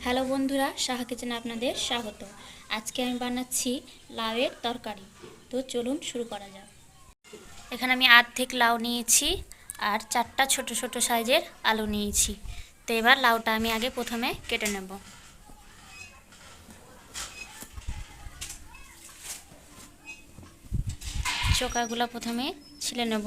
Hello বন্ধুরা, সাহা কিচেনে আপনাদের স্বাগত। আজকে আমি বানাচ্ছি লাউয়ের তরকারি। তো চলুন শুরু করা যাক। এখানে আমি অর্ধেক লাউ নিয়েছি আর 4টা ছোট ছোট সাইজের আলু নিয়েছি। তো এবার লাউটা আমি আগে প্রথমে কেটে নেব। চোকাগুলো প্রথমে ছিলে নেব।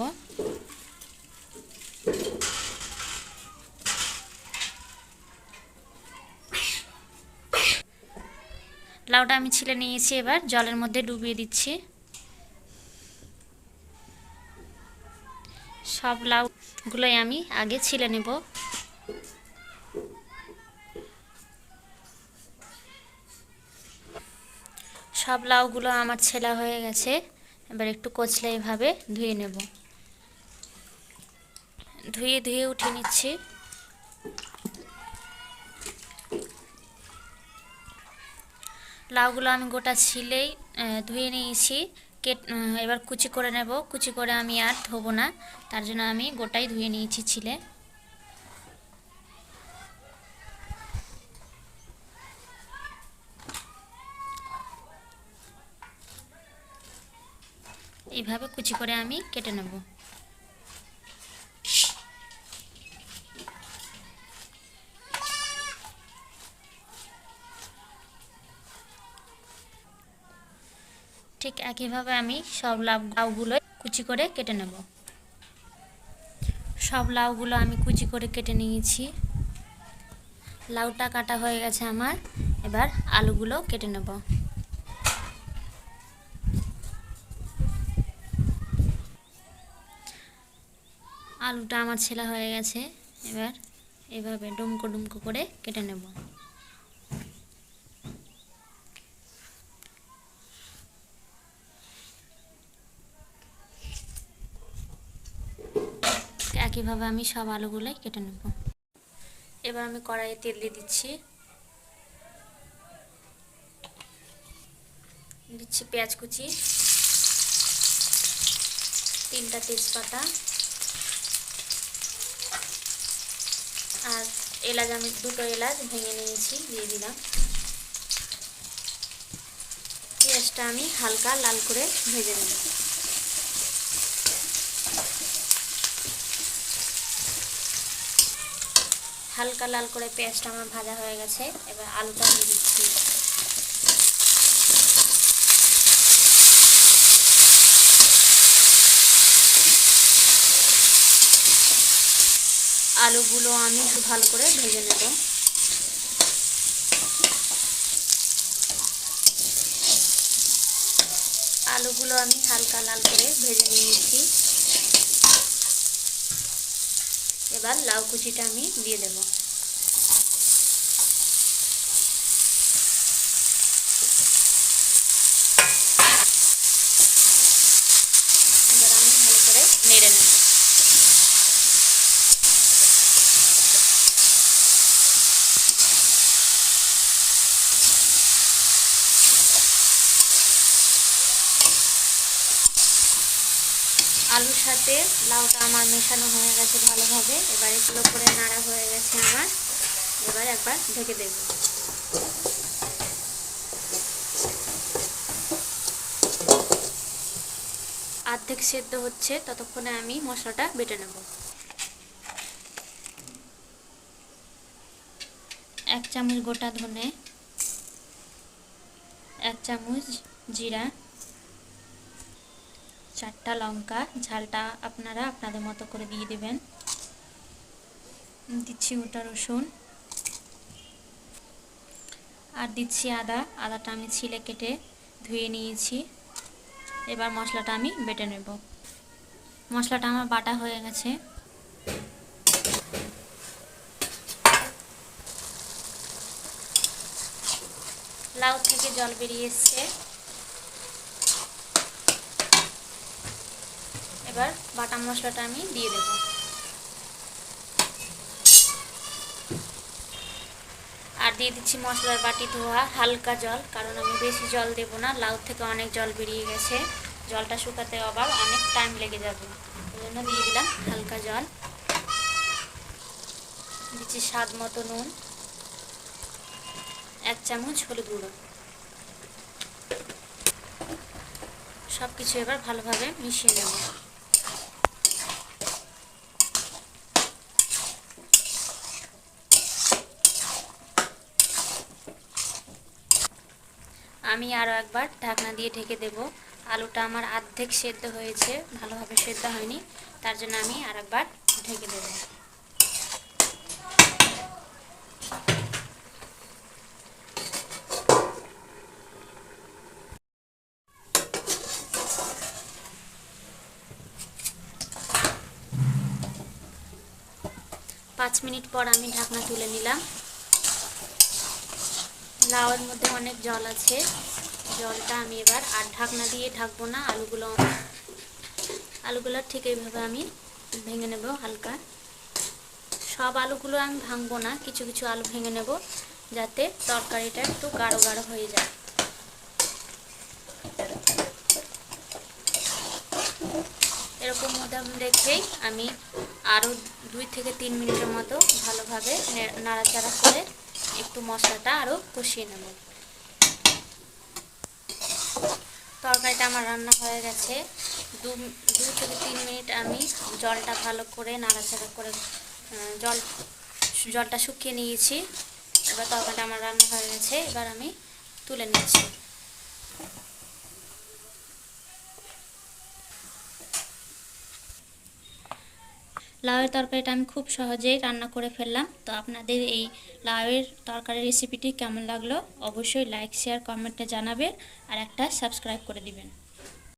লাউটা আমি ছিলে নিয়েছি, এবার জলের মধ্যে ডুবিয়ে দিচ্ছি। সব লাউগুলোই আমি আগে ছিলে নেব। সব লাউগুলো আমার ছেলা হয়ে গেছে। এবার একটু কচলে এভাবে ধুয়ে নেব। ধুয়ে ধুয়ে উঠিয়ে নিচ্ছি। লাউগুলো আমি গোটা ছিলেই ধুয়ে নিয়েছি। এবার কুচি করে নেব। কুচি করে আমি আর ধোবো না, তার জন্য আমি গোটাই ধুয়ে নিয়েছি ছিলে। এইভাবে কুচি করে আমি কেটে নেব। ঠিক একইভাবে আমি সব লাউগুলো কুচি করে কেটে নেব। সব লাউগুলো আমি কুচি করে কেটে নিয়েছি। লাউটা কাটা হয়ে গেছে আমার। এবার আলুগুলো কেটে নেব। আলুটা আমার ছেলা হয়ে গেছে। এবার এভাবে ডুমকো ডুমকো করে কেটে নেব। একইভাবে আমি সব আলুগুলোই কেটে নেব। এবার আমি কড়াইয়ে তেল দিয়ে দিচ্ছি। পেঁয়াজ কুচি, 3টা তেজপাতা আর এলাচ, আমি 2টো এলাচ ভেঙে নিয়েছি, দিয়ে দিলাম। পেঁয়াজটা আমি হালকা লাল করে ভেজে নেব। হালকা লাল করে পেঁয়াজটা আমার ভাজা হয়ে গেছে। এবার আলুটা দিয়ে দিচ্ছি। আলুগুলো আমি ভালো করে ভেজে নেব। আলুগুলো আমি হালকা লাল করে ভেজে নিয়েছি। এবার লাউ কুচিটা আমি দিয়ে দেব। এবার আমি ভালো করে নেড়ে নেব। আলুর সাথে লাউটা আমার মেশানো হয়ে গেছে ভালোভাবে। এবার এগুলো করে নাড়া হয়ে গেছে আমার। এবার একবার ঢেকে দেব। অর্ধেক সেদ্ধ হচ্ছে, ততক্ষণে আমি মশলাটা বেটে নেব। 1 চামচ গোটা ধনে, 1 চামচ জিরা, 4টা লঙ্কা, ঝালটা আপনারা আপনাদের মতো করে দিয়ে দেবেন। দিচ্ছি গোটা রসুন আর দিচ্ছি আদাটা আমি ছিলে কেটে ধুয়ে নিয়েছি। এবার মশলাটা আমি বেটে নেব। মশলাটা আমার বাটা হয়ে গেছে। লাউ থেকে জল বেরিয়ে এসছে। এবার বাটা মশলাটা আমি দিয়ে দেব। আর দিয়ে দিচ্ছি মশলার বাটি ধোয়া হালকা জল, কারণ আমি বেশি জল দেব না। লাউ থেকে অনেক জল বেরিয়ে গেছে, জলটা শুকাতে আবার অনেক টাইম লেগে যাবে। ওই জন্য দিয়ে দিলাম হালকা জল। দিচ্ছি স্বাদ মতো নুন। চামচ হলুদ গুঁড়ো। সব কিছু এবার ভালোভাবে মিশিয়ে নেব। আমি আরও একবার ঢাকনা দিয়ে ঢেকে দেব। আলুটা আমার অর্ধেক সেদ্ধ হয়েছে, ভালোভাবে সেদ্ধ হয়নি, তার জন্য আমি আর একবার ঢেকে দেব। পাঁচ মিনিট পর আমি ঢাকনা তুলে নিলাম। লাউয়ের মধ্যে অনেক জল আছে, জলটা আমি এবার আর ঢাকনা দিয়ে ঢাকবো না। আলুগুলো ঠিক এইভাবে আমি ভেঙে নেব হালকা। সব আলুগুলো আমি ভাঙবো না, কিছু কিছু আলু ভেঙে নেব যাতে তরকারিটা একটু গাঢ় গাঢ় হয়ে যায়। এরকম মধ্যম রেখেই আমি আরও 2 থেকে 3 মিনিটের মতো ভালোভাবে নাড়াচাড়া করে একটু মশলাটা আরও কষিয়ে নেব। তরকারিটা আমার রান্না হয়ে গেছে। 2 থেকে 3 মিনিট আমি জলটা ভালো করে নাড়াচাড়া করে জলটা শুকিয়ে নিয়েছি। এবার তরকারিটা আমার রান্না হয়ে গেছে, এবার আমি তুলে নিচ্ছি। লাউয়ের তরকারিটা আমি খুব সহজেই রান্না করে ফেললাম। তো আপনাদের এই লাউয়ের তরকারির রেসিপিটি কেমন লাগলো অবশ্যই লাইক, শেয়ার, কমেন্টে জানাবেন আর একটা সাবস্ক্রাইব করে দিবেন।